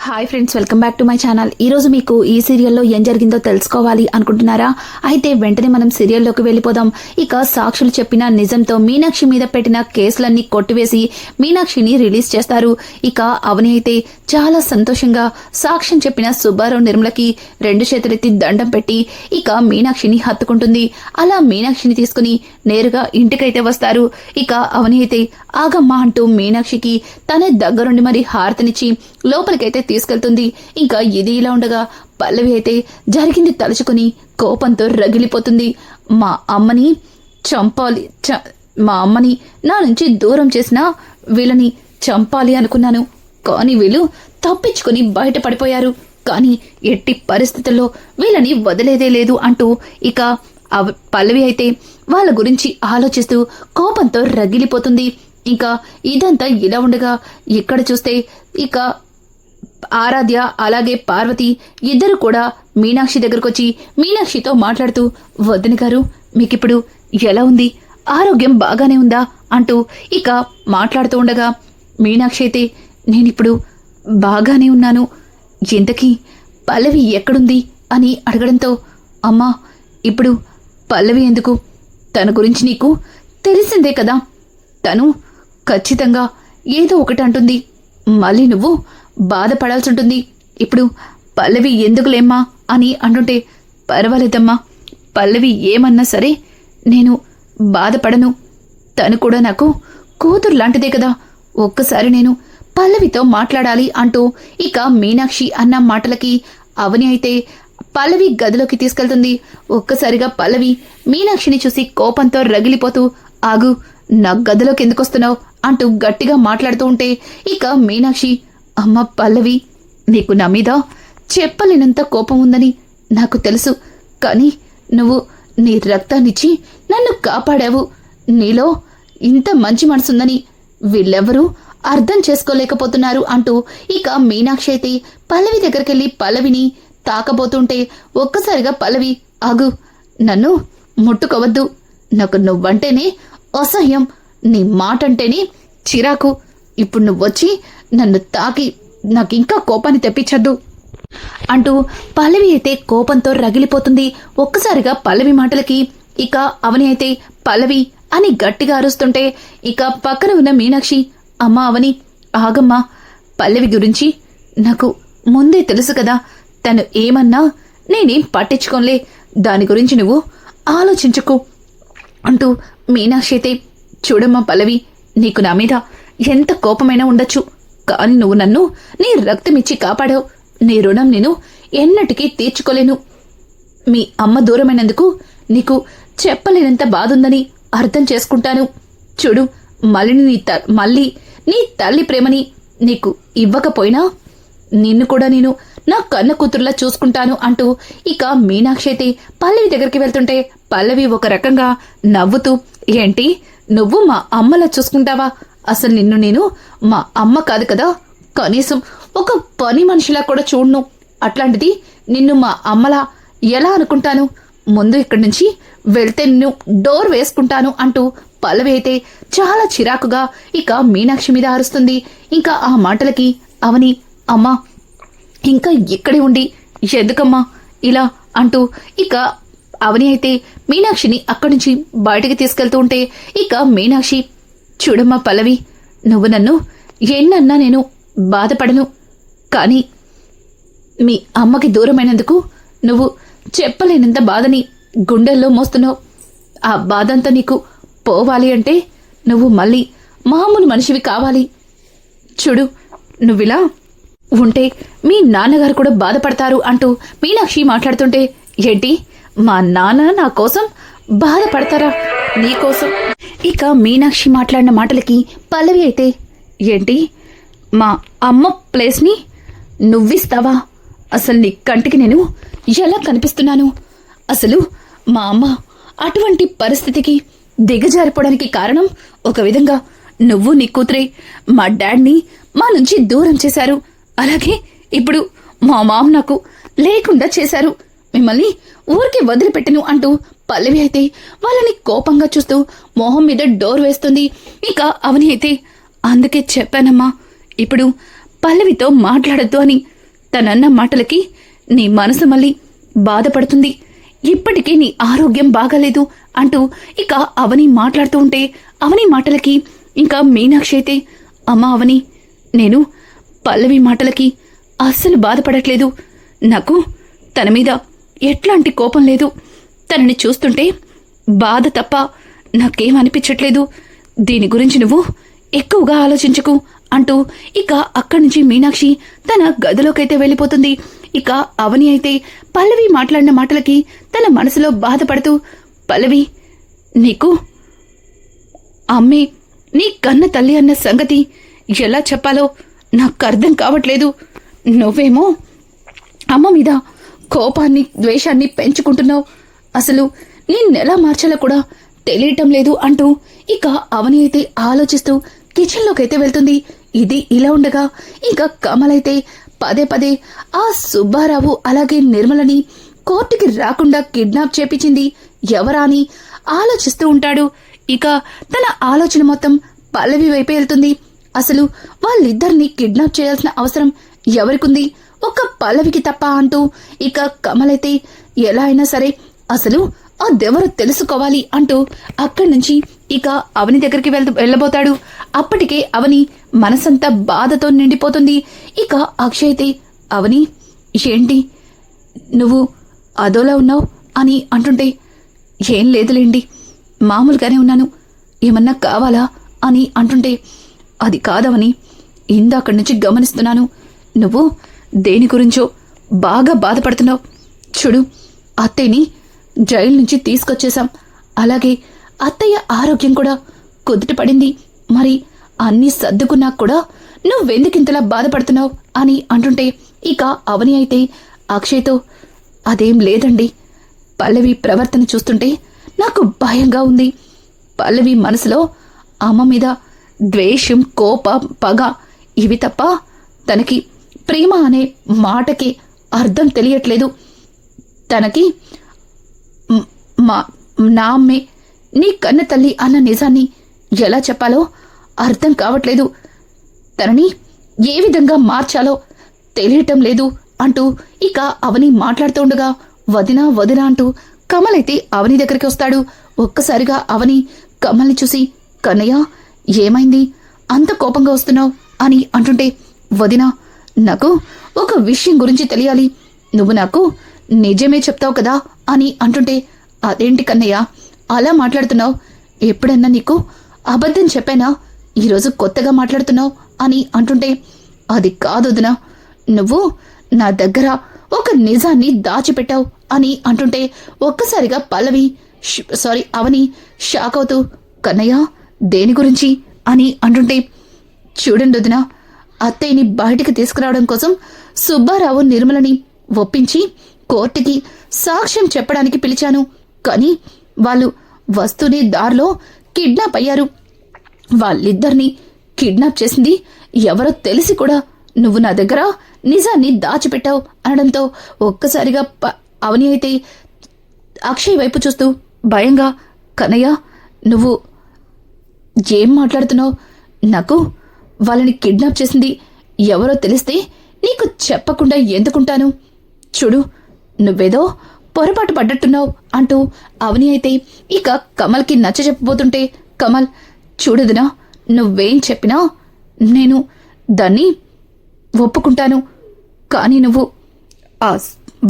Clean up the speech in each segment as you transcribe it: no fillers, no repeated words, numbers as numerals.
Hi friends, welcome back to my channel. ఈ రోజు మీకు ఈ సీరియల్లో ఏం జరిగిందో తెలుసుకోవాలి అనుకుంటున్నారా? అయితే వెంటనే మనం సీరియల్లోకి వెళ్ళిపోదాం. ఇక సాక్షులు చెప్పిన నిజంతో మీనాక్షి మీద పెట్టిన కేసులన్నీ కొట్టివేసి మీనాక్షిని రిలీజ్ చేస్తారు. ఇక అవని అయితే చాలా సంతోషంగా సాక్ష్యం చెప్పిన సుబ్బారావు నిర్మలకి 2 చేతులెత్తి దండం పెట్టి ఇక మీనాక్షిని హత్తుకుంటుంది. అలా మీనాక్షిని తీసుకుని నేరుగా ఇంటికైతే వస్తారు. ఇక అవని అయితే ఆగమ్మా అంటూ మీనాక్షికి తనే దగ్గరుండి మరి హారతినిచ్చి లోపలికైతే తీసుకెళ్తుంది. ఇంకా ఇది ఇలా ఉండగా పల్లవి అయితే జరిగింది తలుచుకుని కోపంతో రగిలిపోతుంది. మా అమ్మని చంపాలి, మా అమ్మని నా నుంచి దూరం చేసినా వీళ్ళని చంపాలి అనుకున్నాను, కానీ వీళ్ళు తప్పించుకుని బయటపడిపోయారు, కానీ ఎట్టి పరిస్థితుల్లో వీళ్ళని వదిలేదే లేదు అంటూ ఇక పల్లవి అయితే వాళ్ళ గురించి ఆలోచిస్తూ కోపంతో రగిలిపోతుంది. ఇంకా ఇదంతా ఇలా ఉండగా ఇక్కడ చూస్తే ఇక ఆరాధ్య అలాగే పార్వతి ఇద్దరు కూడా మీనాక్షి దగ్గరకొచ్చి మీనాక్షితో మాట్లాడుతూ, వదిన గారు మీకిప్పుడు ఎలా ఉంది, ఆరోగ్యం బాగానే ఉందా అంటూ ఇక మాట్లాడుతూ ఉండగా మీనాక్షి అయితే నేనిప్పుడు బాగానే ఉన్నాను, ఇంతకీ పల్లవి ఎక్కడుంది అని అడగడంతో, అమ్మా ఇప్పుడు పల్లవి ఎందుకు, తన గురించి నీకు తెలిసిందే కదా, తను ఖచ్చితంగా ఏదో ఒకటి అంటుంది, మళ్ళీ నువ్వు బాధపడాల్సి ఉంటుంది, ఇప్పుడు పల్లవి ఎందుకులేమ్మా అని అంటుంటే, పర్వాలేదమ్మా, పల్లవి ఏమన్నా సరే నేను బాధపడను, తను కూడా నాకు కూతురు లాంటిదే కదా, ఒక్కసారి నేను పల్లవితో మాట్లాడాలి అంటూ ఇక మీనాక్షి అన్న మాటలకి అవని అయితే పల్లవి గదిలోకి తీసుకెళ్తుంది. ఒక్కసారిగా పల్లవి మీనాక్షిని చూసి కోపంతో రగిలిపోతూ, ఆగు, నా గదిలోకి ఎందుకొస్తున్నావు అంటూ గట్టిగా మాట్లాడుతూ ఉంటే ఇక మీనాక్షి, అమ్మ పల్లవి, నీకు నా మీద చెప్పలేనంత కోపం ఉందని నాకు తెలుసు, కానీ నువ్వు నీ రక్తాన్నిచ్చి నన్ను కాపాడావు, నీలో ఇంత మంచి మనసుందని వీళ్ళెవ్వరూ అర్థం చేసుకోలేకపోతున్నారు అంటూ ఇక మీనాక్షి అయితే పల్లవి దగ్గరికెళ్ళి పల్లవిని తాకబోతుంటే ఒక్కసారిగా పల్లవి, ఆగు, నన్ను ముట్టుకోవద్దు, నాకు నువ్వంటేనే అసహ్యం, నీ మాట అంటేనే చిరాకు, ఇప్పుడు నువ్వొచ్చి నన్ను తాకి నాకింకా కోపాన్ని తెప్పించద్దు అంటూ పల్లవి అయితే కోపంతో రగిలిపోతుంది. ఒక్కసారిగా పల్లవి మాటలకి ఇక అవని అయితే పల్లవి అని గట్టిగా అరుస్తుంటే ఇక పక్కన ఉన్న మీనాక్షి, అమ్మా అవని ఆగమ్మా, పల్లవి గురించి నాకు ముందే తెలుసు కదా, తను ఏమన్నా నేనేం పట్టించుకోలే, దాని గురించి నువ్వు ఆలోచించుకో అంటూ మీనాక్షి అయితే, చూడమ్మా పల్లవి, నీకు నా మీద ఎంత కోపమైనా ఉండొచ్చు, కానీ నువ్వు నన్ను నీ రక్తమిచ్చి కాపాడావు, నీ రుణం నేను ఎన్నటికీ తీర్చుకోలేను, మీ అమ్మ దూరమైనందుకు నీకు చెప్పలేనంత బాధుందని అర్థం చేసుకుంటాను, చూడు మళ్ళీ నీ తల్లి ప్రేమని నీకు ఇవ్వకపోయినా నిన్ను కూడా నేను నా కన్న కూతురులా చూసుకుంటాను అంటూ ఇక మీనాక్షి అయితే పల్లవి దగ్గరికి వెళ్తుంటే పల్లవి ఒక రకంగా నవ్వుతూ, ఏంటి నువ్వు మా అమ్మలా చూసుకుంటావా, అసలు నిన్ను నేను మా అమ్మ కాదు కదా, కనీసం ఒక పని మనిషిలా కూడా చూడను, అట్లాంటిది నిన్ను మా అమ్మలా ఎలా అనుకుంటాను, ముందు ఇక్కడి నుంచి వెళ్తే నిన్ను డోర్ వేసుకుంటాను అంటూ పల్లవి అయితే చాలా చిరాకుగా ఇక మీనాక్షి మీద అరుస్తుంది. ఇంకా ఆ మాటలకి అవని, అమ్మా ఇంకా ఇక్కడే ఉండి ఎందుకమ్మా ఇలా అంటూ ఇక అవని అయితే మీనాక్షిని అక్కడి నుంచి బయటకు తీసుకెళ్తూ ఉంటే ఇక మీనాక్షి, చూడమ్మా పల్లవి, నువ్వు నన్ను ఎన్నన్నా నేను బాధపడను, కానీ మీ అమ్మకి దూరమైనందుకు నువ్వు చెప్పలేనంత బాధని గుండెల్లో మోస్తున్నావు, ఆ బాధంతా నీకు పోవాలి అంటే నువ్వు మళ్ళీ మామూలు మనిషివి కావాలి, చూడు నువ్విలా ఉంటే మీ నాన్నగారు కూడా బాధపడతారు అంటూ మీనాక్షి మాట్లాడుతుంటే, ఏంటి మా నాన్న నా కోసం బాధపడతారా, నీకోసం ఇక మీనాక్షి మాట్లాడిన మాటలకి పల్లవి అయితే, ఏంటి మా అమ్మ ప్లేస్ని నువ్విస్తావా, అసలు నీ కంటికి నేను ఎలా కనిపిస్తున్నాను, అసలు మా అమ్మ అటువంటి పరిస్థితికి దిగజారిపోవడానికి కారణం ఒక విధంగా నువ్వు నీ కూతురే మా డాడ్ని మా నుంచి దూరం చేశారు, అలాగే ఇప్పుడు మా మామ నాకు లేకుండా చేశారు, మిమ్మల్ని ఊరికే వదిలిపెట్టను అంటూ పల్లవి అయితే వాళ్ళని కోపంగా చూస్తూ మొహం మీద డోర్ వేస్తుంది. ఇక అవని అయితే, అందుకే చెప్పానమ్మా ఇప్పుడు పల్లవితో మాట్లాడద్దు అని, తనన్న మాటలకి నీ మనసు మళ్ళీ బాధపడుతుంది. ఇప్పటికీ నీ ఆరోగ్యం బాగాలేదు అంటూ ఇక అవని మాట్లాడుతూ ఉంటే అవని మాటలకి ఇంకా మీనాక్షి అయితే, అమ్మా అవని, నేను పల్లవి మాటలకి అస్సలు బాధపడట్లేదు. నాకు తన మీద ఎట్లాంటి కోపం లేదు. తనని చూస్తుంటే బాధ తప్ప నాకేం అనిపించట్లేదు. దీని గురించి నువ్వు ఎక్కువగా ఆలోచించకు అంటూ ఇక అక్కడి నుంచి మీనాక్షి తన గదిలోకైతే వెళ్ళిపోతుంది. ఇక అవని అయితే పల్లవి మాట్లాడిన మాటలకి తన మనసులో బాధపడుతూ, పల్లవి, నీకు అమ్మే నీ కన్న తల్లి అన్న సంగతి ఎలా చెప్పాలో నాకు అర్థం కావట్లేదు. నువ్వేమో అమ్మ మీద కోపాన్ని ద్వేషాన్ని పెంచుకుంటున్నావు. అసలు నిన్నెలా మార్చాలో కూడా తెలియటం లేదు అంటూ ఇక అవని అయితే ఆలోచిస్తూ కిచెన్లోకైతే వెళ్తుంది. ఇది ఇలా ఉండగా ఇంకా కమలైతే పదే పదే ఆ సుబ్బారావు అలాగే నిర్మలని కోర్టుకి రాకుండా కిడ్నాప్ చేపించింది ఎవరా అని ఆలోచిస్తూ ఉంటాడు. ఇక తన ఆలోచన మొత్తం పల్లవి వైపే వెళ్తుంది. అసలు వాళ్ళిద్దరిని కిడ్నాప్ చేయాల్సిన అవసరం ఎవరికుంది, ఒక్క పల్లవికి తప్ప అంటూ ఇక కమలైతే ఎలా అయినా సరే అసలు అదెవరో తెలుసుకోవాలి అంటూ అక్కడి నుంచి ఇక అవని దగ్గరికి వెళ్ళబోతాడు. అప్పటికే అవని మనసంతా బాధతో నిండిపోతుంది. ఇక అక్షయ్ అయితే, అవని, ఏంటి నువ్వు అదోలా ఉన్నావు అని అంటుంటే, ఏం లేదులేండి, మామూలుగానే ఉన్నాను, ఏమన్నా కావాలా అని అంటుంటే, అది కాదవని, ఇందాకడి నుంచి గమనిస్తున్నాను, నువ్వు దేని గురించో బాగా బాధపడుతున్నావు. చూడు, అత్తయ్యని జైలు నుంచి తీసుకొచ్చేశాం. అలాగే అత్తయ్య ఆరోగ్యం కూడా కుదుట పడింది. మరి అన్నీ సర్దుకున్నా కూడా నువ్వెందుకింతలా బాధపడుతున్నావు అని అంటుంటే ఇక అవని అయితే అక్షయ్తో, అదేం లేదండి, పల్లవి ప్రవర్తన చూస్తుంటే నాకు భయంగా ఉంది. పల్లవి మనసులో అమ్మ మీద ద్వేషం, కోపం, పగ ఇవి తప్ప తనకి ప్రేమ అనే మాటకి అర్థం తెలియట్లేదు. తనకి నా అమ్మే నీ కన్న తల్లి అన్న నిజాన్ని ఎలా చెప్పాలో అర్థం కావట్లేదు. తనని ఏ విధంగా మార్చాలో తెలియటం లేదు అంటూ ఇక అవని మాట్లాడుతూ ఉండగా, వదినా వదినా అంటూ కమలైతే అవని దగ్గరికి వస్తాడు. ఒక్కసారిగా అవని కమల్ని చూసి, కన్నయ్య, ఏమైంది అంత కోపంగా వస్తున్నావు అని అంటుంటే, వదినా, నాకు ఒక విషయం గురించి తెలియాలి, నువ్వు నాకు నిజమే చెప్తావు కదా అని అంటుంటే, అదేంటి కన్నయ్య అలా మాట్లాడుతున్నావు, ఎప్పుడన్నా నీకు అబద్ధం చెప్పానా, ఈరోజు కొత్తగా మాట్లాడుతున్నావు అని అంటుంటే, అది కాదు వదినా, నువ్వు నా దగ్గర ఒక నిజాన్ని దాచిపెట్టావు అని అంటుంటే ఒక్కసారిగా అవని షాక్ అవుతూ, కన్నయ్య దేని గురించి అని అంటుంటే, చూడండి వదినా, అత్తయ్యని బయటికి తీసుకురావడం కోసం సుబ్బారావు నిర్మలని ఒప్పించి కోర్టుకి సాక్ష్యం చెప్పడానికి పిలిచాను. కానీ వాళ్ళు వస్తూనే దారిలో కిడ్నాప్ అయ్యారు. వాళ్ళిద్దరిని కిడ్నాప్ చేసింది ఎవరో తెలిసి కూడా నువ్వు నా దగ్గర నిజాన్ని దాచిపెట్టావు అనడంతో ఒక్కసారిగా అవని అయితే అక్షయ్ వైపు చూస్తూ భయంగా, కన్నయ్య, నువ్వు ఏం మాట్లాడుతున్నావు, నాకు వాళ్ళని కిడ్నాప్ చేసింది ఎవరో తెలిస్తే నీకు చెప్పకుండా ఎందుకుంటాను, చూడు నువ్వేదో పొరపాటు పడ్డట్టున్నావు అంటూ అవని అయితే ఇక కమల్కి నచ్చ చెప్పబోతుంటే, కమల్, చూడదునా, నువ్వేం చెప్పినా నేను దాన్ని ఒప్పుకుంటాను. కానీ నువ్వు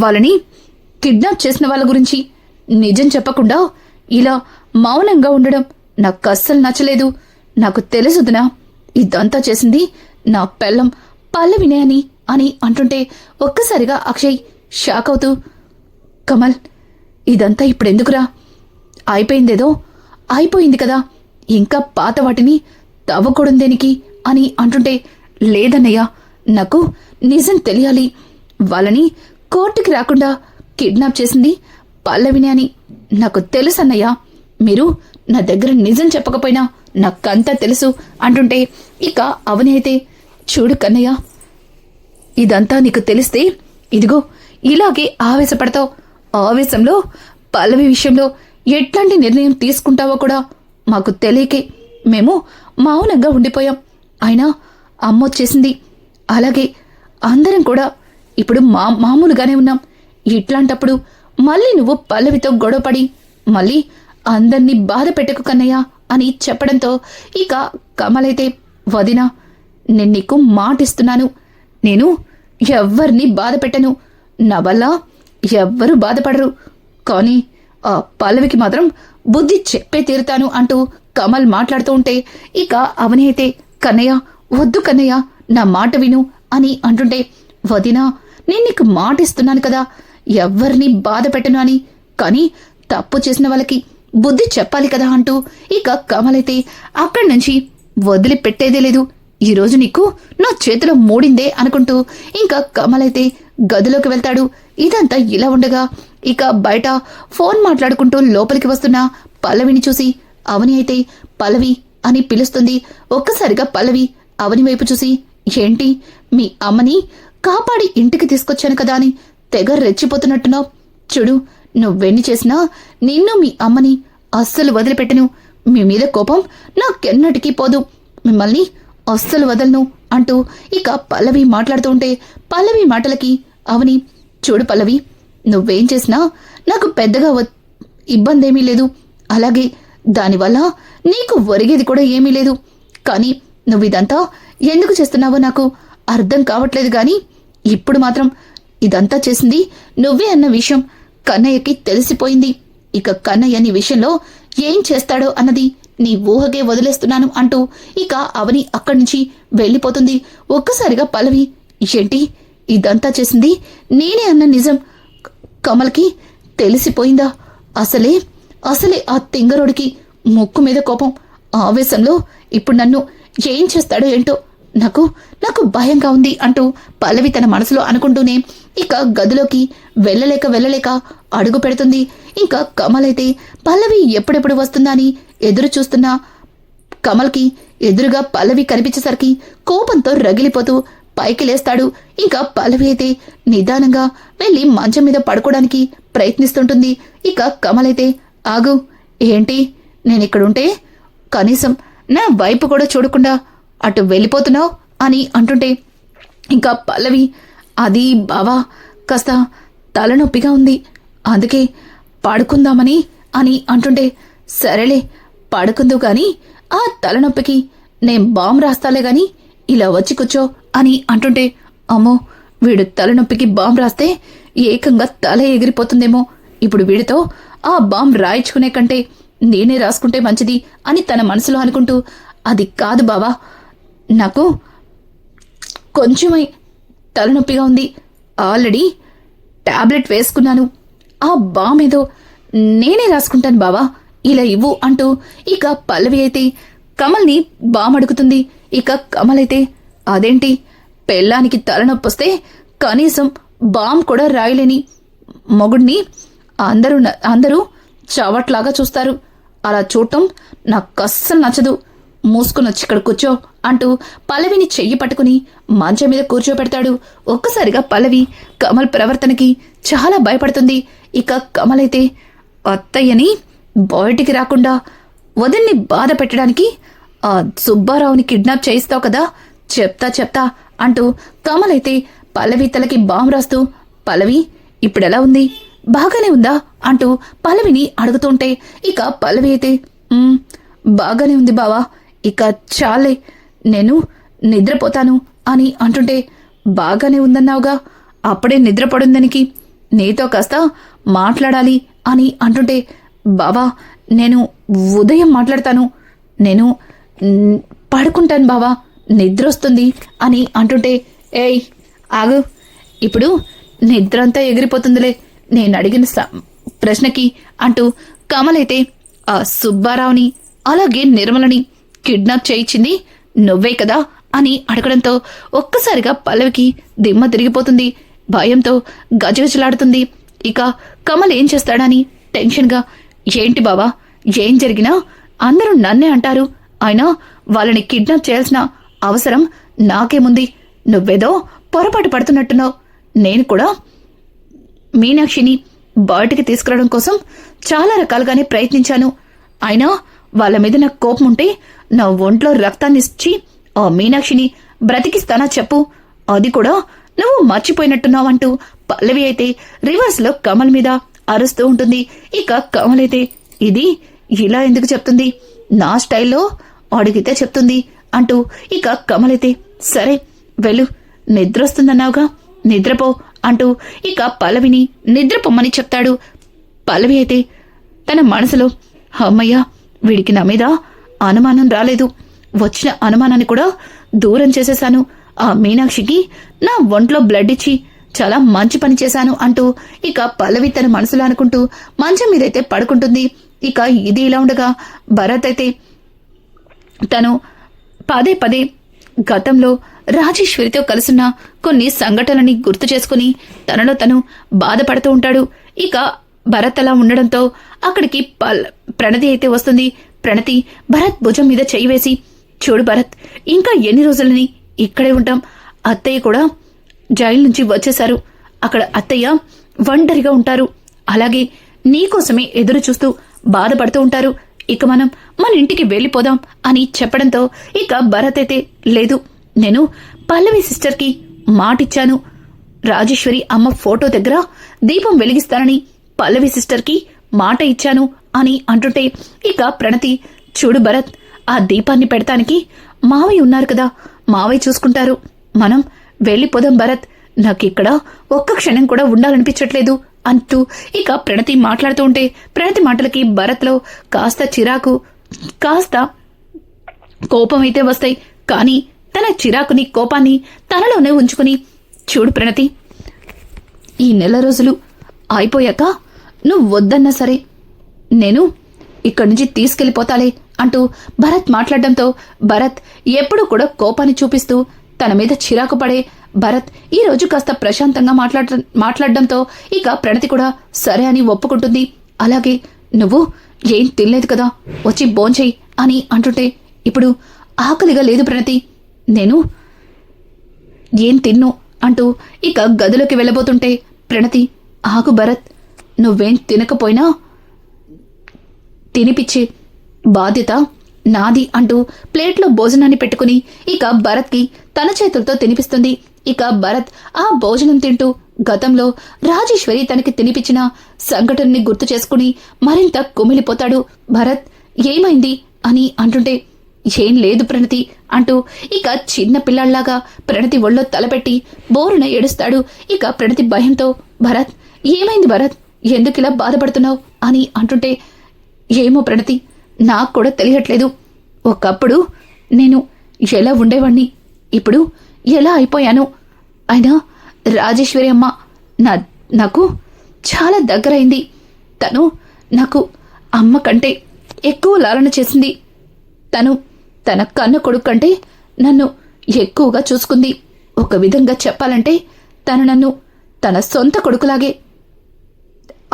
వాళ్ళని కిడ్నాప్ చేసిన వాళ్ళ గురించి నిజం చెప్పకుండా ఇలా మౌనంగా ఉండడం నాకు అస్సలు నచ్చలేదు. నాకు తెలుసుదునా, ఇదంతా చేసింది నా పెళ్ళం పల్లవినే అని అంటుంటే ఒక్కసారిగా అక్షయ్ షాక్ అవుతూ, కమల్, ఇదంతా ఇప్పుడెందుకురా, అయిపోయిందేదో అయిపోయింది కదా, ఇంకా పాత వాటిని తవ్వకూడదు దేనికి అని అంటుంటే, లేదన్నయ్య, నాకు నిజం తెలియాలి, వాళ్ళని కోర్టుకి రాకుండా కిడ్నాప్ చేసింది పల్లవిని అని నాకు తెలుసన్నయ్య, మీరు నా దగ్గర నిజం చెప్పకపోయినా నాకంతా తెలుసు అంటుంటే ఇక అవని అయితే, చూడు కన్నయ్య, ఇదంతా నీకు తెలిస్తే ఇదిగో ఇలాగే ఆవేశపడతావు. ఆవేశంలో పల్లవి విషయంలో ఎట్లాంటి నిర్ణయం తీసుకుంటావో కూడా మాకు తెలియకే మేము మౌనంగా ఉండిపోయాం. అయినా అమ్మొచ్చేసింది, అలాగే అందరం కూడా ఇప్పుడు మామూలుగానే ఉన్నాం. ఇట్లాంటప్పుడు మళ్ళీ నువ్వు పల్లవితో గొడవపడి మళ్ళీ అందర్నీ బాధ పెట్టకు కన్నయ్య అని చెప్పడంతో ఇక కమలైతే, వదినా, నేను నీకు మాటిస్తున్నాను, నేను ఎవ్వరిని బాధ పెట్టను, నా వల్ల ఎవ్వరూ బాధపడరు, కానీ ఆ పల్లవికి మాత్రం బుద్ధి చెప్పే తీరుతాను అంటూ కమల్ మాట్లాడుతూ ఉంటే ఇక అవని అయితే, కన్నయ్య వద్దు కన్నయ్య, నా మాట విను అని అంటుంటే, వదినా, నేను నీకు మాటిస్తున్నాను కదా, ఎవ్వరిని బాధ పెట్టను అని, కానీ తప్పు చేసిన వాళ్ళకి బుద్ధి చెప్పాలి కదా అంటూ ఇక కమలైతే అక్కడి నుంచి వదిలిపెట్టేదే లేదు. ఈరోజు నీకు నా చేతిలో మూడిందే అనుకుంటూ ఇంకా కమలైతే గదిలోకి వెళ్తాడు. ఇదంతా ఇలా ఉండగా ఇక బయట ఫోన్ మాట్లాడుకుంటూ లోపలికి వస్తున్న పల్లవిని చూసి అవని అయితే పల్లవి అని పిలుస్తుంది. ఒక్కసారిగా పల్లవి అవని వైపు చూసి, ఏంటి మీ అమ్మని కాపాడి ఇంటికి తీసుకొచ్చాను కదా అని తెగ రెచ్చిపోతున్నట్టున్నావు. చూడు, నువ్వెన్ని చేసినా నిన్ను మీ అమ్మని అస్సలు వదిలిపెట్టను. మీ మీద కోపం నాకెన్నటికీ పోదు, మిమ్మల్ని అస్సలు వదలను అంటూ ఇక పల్లవి మాట్లాడుతూ ఉంటే పల్లవి మాటలకి అవని, చూడు పల్లవి, నువ్వేం చేసినా నాకు పెద్దగా ఇబ్బందేమీ లేదు, అలాగే దానివల్ల నీకు ఒరిగేది కూడా ఏమీ లేదు, కానీ నువ్విదంతా ఎందుకు చేస్తున్నావో నాకు అర్థం కావట్లేదు. గాని ఇప్పుడు మాత్రం ఇదంతా చేసింది నువ్వే అన్న విషయం కన్నయ్యకి తెలిసిపోయింది. ఇక కన్నయ్య నీ విషయంలో ఏం చేస్తాడో అన్నది నీ ఊహకే వదిలేస్తున్నాను అంటూ ఇక అవని అక్కడి నుంచి వెళ్ళిపోతుంది. ఒక్కసారిగా పల్లవి, ఏంటి ఇదంతా చేసింది నేనే అన్న నిజం కమల్కి తెలిసిపోయిందా? అసలే ఆ తింగరోడికి ముక్కు మీద కోపం, ఆవేశంలో ఇప్పుడు నన్ను ఏం చేస్తాడో ఏంటో నాకు భయంగా ఉంది అంటూ పల్లవి తన మనసులో అనుకుంటూనే ఇక గదిలోకి వెళ్ళలేక అడుగు పెడుతుంది. ఇంకా కమల్ అయితే పల్లవి ఎప్పుడెప్పుడు వస్తుందా అని ఎదురు చూస్తున్నా కమల్కి ఎదురుగా పల్లవి కనిపించేసరికి కోపంతో రగిలిపోతూ పైకి లేస్తాడు. ఇంకా పల్లవి అయితే నిదానంగా వెళ్లి మంచం మీద పడుకోవడానికి ప్రయత్నిస్తుంటుంది. ఇక కమల్ అయితే, ఆగు, ఏంటి నేనిక్కడుంటే కనీసం నా వైపు కూడా చూడకుండా అటు వెళ్ళిపోతున్నావు అని అంటుంటే ఇంకా పల్లవి, అది బావా కాస్త తలనొప్పిగా ఉంది, అందుకే పడుకుందామని అని అంటుంటే, సరేలే పడుకుందు గాని ఆ తలనొప్పికి నేను బాంబు రాస్తాలే గాని ఇలా వచ్చి కూర్చో అని అంటుంటే, అమ్మో, వీడు తలనొప్పికి బాంబు రాస్తే ఏకంగా తల ఎగిరిపోతుందేమో, ఇప్పుడు వీడితో ఆ బాంబు రాయించుకునే కంటే నేనే రాసుకుంటే మంచిది అని తన మనసులో అనుకుంటూ, అది కాదు బావా, నాకు కొంచెమై తలనొప్పిగా ఉంది, ఆల్రెడీ టాబ్లెట్ వేసుకున్నాను, ఆ బామ్ ఏదో నేనే రాసుకుంటాను బావా, ఇలా ఇవ్వు అంటూ ఇక పల్లవి అయితే కమల్ని బామ్ అడుగుతుంది. ఇక కమల్ అయితే, అదేంటి పెళ్ళానికి తలనొప్పొస్తే కనీసం బామ్ కూడా రాయలేని మొగుడిని అందరూ చవట్లాగా చూస్తారు, అలా చూడటం నాకు అస్సలు నచ్చదు, మూసుకుని వచ్చి ఇక్కడ కూర్చో అంటూ పల్లవిని చెయ్యి పట్టుకుని మంచం మీద కూర్చోపెడతాడు. ఒక్కసారిగా పల్లవి కమల్ ప్రవర్తనకి చాలా భయపడుతుంది. ఇక కమల్ అయితే, అత్తయ్యని బయటికి రాకుండా వదిన్ని బాధ పెట్టడానికి ఆ సుబ్బారావుని కిడ్నాప్ చేయిస్తావు కదా, చెప్తా అంటూ కమల్ అయితే పల్లవి తలకి బాంబు రాస్తూ, పల్లవి ఇప్పుడెలా ఉంది, బాగానే ఉందా అంటూ పల్లవిని అడుగుతుంటే ఇక పల్లవి అయితే, బాగానే ఉంది బావా, ఇక చాలే నేను నిద్రపోతాను అని అంటుంటే, బాగానే ఉందన్నావుగా, అప్పుడే నిద్రపడుందనికి నీతో కాస్త మాట్లాడాలి అని అంటుంటే, బావా నేను ఉదయం మాట్లాడతాను, నేను పడుకుంటాను బావా, నిద్రొస్తుంది అని అంటుంటే, ఏయ్ ఆగు, ఇప్పుడు నిద్రంతా ఎగిరిపోతుందిలే నేను అడిగిన ప్రశ్నకి అంటూ కమల్ అయితే, ఆ సుబ్బారావుని అలాగే నిర్మలని కిడ్నాప్ చేయించింది నువ్వే కదా అని అడగడంతో ఒక్కసారిగా పల్లవికి దిమ్మ తిరిగిపోతుంది. భయంతో గజగజలాడుతుంది. ఇక కమల్ ఏం చేస్తాడని టెన్షన్గా, ఏంటి బావా, ఏం జరిగినా అందరూ నన్నే అంటారు, అయినా వాళ్ళని కిడ్నాప్ చేయాల్సిన అవసరం నాకేముంది, నువ్వేదో పొరపాటు పడుతున్నట్టున్నావు, నేను కూడా మీనాక్షిని బయటికి తీసుకురావడం కోసం చాలా రకాలుగానే ప్రయత్నించాను, అయినా వాళ్ళ మీద నాకు కోపం ఉంటే నా ఒంట్లో రక్తాన్ని ఇచ్చి ఆ మీనాక్షిని బ్రతికిస్తానా చెప్పు, అది కూడా నువ్వు మర్చిపోయినట్టున్నావు అంటూ పల్లవి అయితే రివర్స్ లో కమల్ మీద అరుస్తూ ఉంటుంది. ఇక కమల్ అయితే ఇది ఇలా ఎందుకు చెప్తుంది, నా స్టైల్లో అడిగితే చెప్తుంది అంటూ ఇక కమల్ అయితే సరే వెళ్ళు, నిద్రొస్తుందన్నావుగా నిద్రపో అంటూ ఇక పల్లవిని నిద్రపోమ్మని చెప్తాడు. పల్లవి అయితే తన మనసులో అమ్మయ్య, వీడికి నా మీద అనుమానం రాలేదు, వచ్చిన అనుమానాన్ని కూడా దూరం చేసేశాను, ఆ మీనాక్షికి నా ఒంట్లో బ్లడ్ ఇచ్చి చాలా మంచి పని చేశాను అంటూ ఇక పల్లవి తన మనసులో అనుకుంటూ మంచం మీదైతే పడుకుంటుంది. ఇక ఇది ఇలా ఉండగా భరత్ అయితే తను పదే పదే గతంలో రాజేశ్వరితో కలుసున్న కొన్ని సంఘటనలని గుర్తు చేసుకుని తనలో తను బాధపడుతూ ఉంటాడు. ఇక భరత్ అలా ఉండడంతో అక్కడికి ప్రణతి అయితే వస్తుంది. ప్రణతి భరత్ భుజం మీద చెయ్యి వేసి, చూడు భరత్, ఇంకా ఎన్ని రోజులని ఇక్కడే ఉంటాం, అత్తయ్య కూడా జైలు నుంచి వచ్చేశారు, అక్కడ అత్తయ్య ఒంటరిగా ఉంటారు, అలాగే నీకోసమే ఎదురు చూస్తూ బాధపడుతూ ఉంటారు, ఇక మనం మన ఇంటికి వెళ్ళిపోదాం అని చెప్పడంతో ఇక భరత్ అయితే లేదు, నేను పల్లవి సిస్టర్కి మాటిచ్చాను, రాజేశ్వరి అమ్మ ఫోటో దగ్గర దీపం వెలిగిస్తానని పల్లవి సిస్టర్కి మాట ఇచ్చాను అని అంటుంటే ఇక ప్రణతి, చూడు భరత్, ఆ దీపాన్ని పెడతానికి మావయ్య ఉన్నారు కదా, మావయ్య చూసుకుంటారు, మనం వెళ్ళిపోదాం భరత్, నాకిక్కడ ఒక్క క్షణం కూడా ఉండాలనిపించట్లేదు అంటూ ఇక ప్రణతి మాట్లాడుతూ ఉంటే ప్రణతి మాటలకి భరత్లో కాస్త చిరాకు కాస్త కోపం అయితే వస్తాయి. కానీ తన చిరాకుని కోపాన్ని తనలోనే ఉంచుకుని, చూడు ప్రణతి, ఈ నెల రోజులు అయిపోయాక నువ్వు వద్దన్నా సరే నేను ఇక్కడి నుంచి తీసుకెళ్లిపోతాలే అంటూ భరత్ మాట్లాడడంతో భరత్ ఎప్పుడూ కూడా కోపాన్ని చూపిస్తూ తన మీద చిరాకు పడే భరత్ ఈ రోజు కాస్త ప్రశాంతంగా మాట్లాడడంతో ఇక ప్రణతి కూడా సరే అని ఒప్పుకుంటుంది. అలాగే నువ్వు ఏం తినలేదు కదా, వచ్చి భోంచేయి అని అంటుంటే ఇప్పుడు ఆకలిగా లేదు ప్రణతి, నేను ఏం తిన్ను అంటూ ఇక గదిలోకి వెళ్ళబోతుంటే ప్రణతి, ఆగు భరత్, నువ్వేం తినకపోయినా తినిపిచ్చే బాధ్యత నాది అంటూ ప్లేట్లో భోజనాన్ని పెట్టుకుని ఇక భరత్కి తన చేతులతో తినిపిస్తుంది. ఇక భరత్ ఆ భోజనం తింటూ గతంలో రాజేశ్వరి తనకి తినిపించిన సంఘటనని గుర్తు చేసుకుని మరింత కుమిలిపోతాడు. భరత్, ఏమైంది అని అంటుంటే ఏం లేదు ప్రణతి అంటూ ఇక చిన్న పిల్లాళ్లాగా ప్రణతి ఒళ్ళో తలపెట్టి బోరున ఏడుస్తాడు. ఇక ప్రణతి భయంతో, భరత్ ఏమైంది భరత్, ఎందుకిలా బాధపడుతున్నావు అని అంటుంటే, ఏమో ప్రణతి, నాకు కూడా తెలియట్లేదు, ఒకప్పుడు నేను ఎలా ఉండేవాణ్ణి, ఇప్పుడు ఎలా అయిపోయాను, అయినా రాజేశ్వరి అమ్మ నాకు చాలా దగ్గరైంది, తను నాకు అమ్మ కంటే ఎక్కువ లాలన చేసింది, తను తన కన్న కొడుకు కంటే నన్ను ఎక్కువగా చూసుకుంది, ఒక విధంగా చెప్పాలంటే తను నన్ను తన సొంత కొడుకులాగే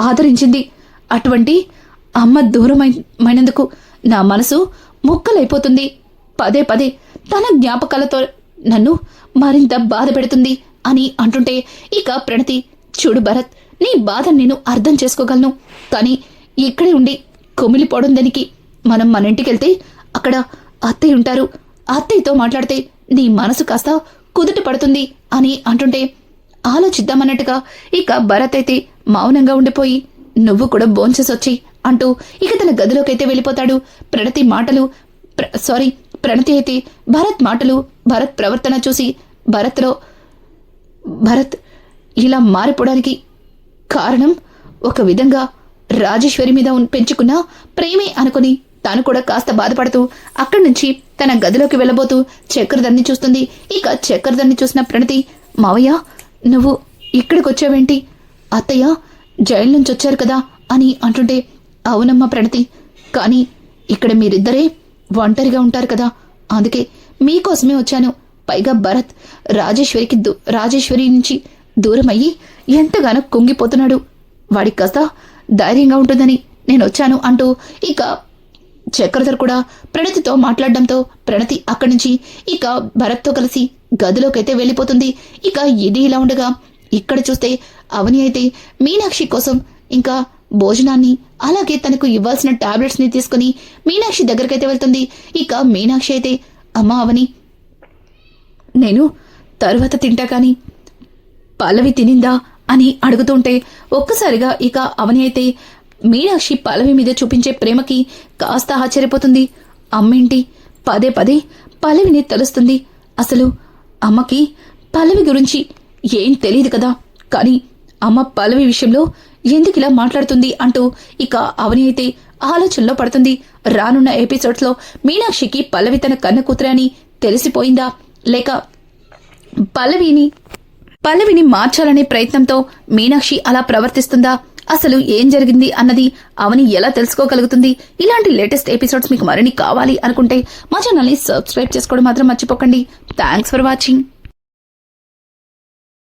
ఆదరించింది. అటువంటి అమ్మ దూరమైనందుకు నా మనసు ముక్కలైపోతుంది, పదే పదే తన జ్ఞాపకాలతో నన్ను మరింత బాధ పెడుతుంది అని అంటుంటే ఇక ప్రణతి, చూడు భరత్, నీ బాధ నేను అర్థం చేసుకోగలను, కానీ ఇక్కడే ఉండి కుమిలిపోవడం దానికి, మనం మన ఇంటికెళ్తే అక్కడ అత్తయ్య ఉంటారు, అత్తయ్యతో మాట్లాడితే నీ మనసు కాస్త కుదుట పడుతుంది అని అంటుంటే ఆలోచిద్దామన్నట్టుగా ఇక భరత్ అయితే మౌనంగా ఉండిపోయి, నువ్వు కూడా భోంచేసొచ్చి అంటూ ఇక తన గదిలోకైతే వెళ్ళిపోతాడు. ప్రణతి అయితే భరత్ మాటలు భరత్ ప్రవర్తన చూసి భరత్ ఇలా మారిపోవడానికి కారణం ఒక విధంగా రాజేశ్వరి మీద పెంచుకున్న ప్రేమే అనుకుని తాను కూడా కాస్త బాధపడుతూ అక్కడి నుంచి తన గదిలోకి వెళ్ళబోతూ చక్రధర్ని చూస్తుంది. ఇక చక్రధర్ని చూసిన ప్రణతి, మావయ్య నువ్వు ఇక్కడికి వచ్చావేంటి, అత్తయ్య జైలు నుంచి వచ్చారు కదా అని అంటుంటే, అవునమ్మా ప్రణతి, కానీ ఇక్కడ మీరిద్దరే ఒంటరిగా ఉంటారు కదా, అందుకే మీకోసమే వచ్చాను, పైగా భరత్ రాజేశ్వరి నుంచి దూరమయ్యి ఎంతగానో కుంగిపోతున్నాడు, వాడికి కాస్త ధైర్యంగా ఉంటుందని నేను వచ్చాను అంటూ ఇక చక్రధర్ కూడా ప్రణతితో మాట్లాడడంతో ప్రణతి అక్కడి నుంచి ఇక భరత్తో కలిసి గదిలోకైతే వెళ్ళిపోతుంది. ఇక ఇది ఇలా ఉండగా ఇక్కడ చూస్తే అవని అయితే మీనాక్షి కోసం ఇంకా భోజనాన్ని అలాగే తనకు ఇవ్వాల్సిన టాబ్లెట్స్ ని తీసుకుని మీనాక్షి దగ్గరకైతే వెళ్తుంది. ఇక మీనాక్షి అయితే, అమ్మా అవని, నేను తర్వాత తింటా కానీ పల్లవి తినిందా అని అడుగుతుంటే ఒక్కసారిగా ఇక అవని అయితే మీనాక్షి పల్లవి మీద చూపించే ప్రేమకి కాస్త ఆశ్చర్యపోతుంది. అమ్మేంటి పదే పదే పల్లవిని తెలుస్తుంది. అసలు అమ్మకి పల్లవి గురించి ఏం తెలియదు కదా, కానీ అమ్మ పల్లవి విషయంలో ఎందుకిలా మాట్లాడుతుంది అంటూ ఇక అవని అయితే ఆలోచనలో పడుతుంది. రానున్న ఎపిసోడ్స్ లో మీనాక్షికి పల్లవి తన కన్న కూతురే అని తెలిసిపోయిందా, లేక పల్లవిని మార్చాలనే ప్రయత్నంతో మీనాక్షి అలా ప్రవర్తిస్తుందా, అసలు ఏం జరిగింది అన్నది అవని ఎలా తెలుసుకోగలుగుతుంది? ఇలాంటి లేటెస్ట్ ఎపిసోడ్స్ మీకు మరిన్ని కావాలి అనుకుంటే మా ఛానల్ని సబ్స్క్రైబ్ చేసుకోవడం మాత్రం మర్చిపోకండి. Thanks for watching.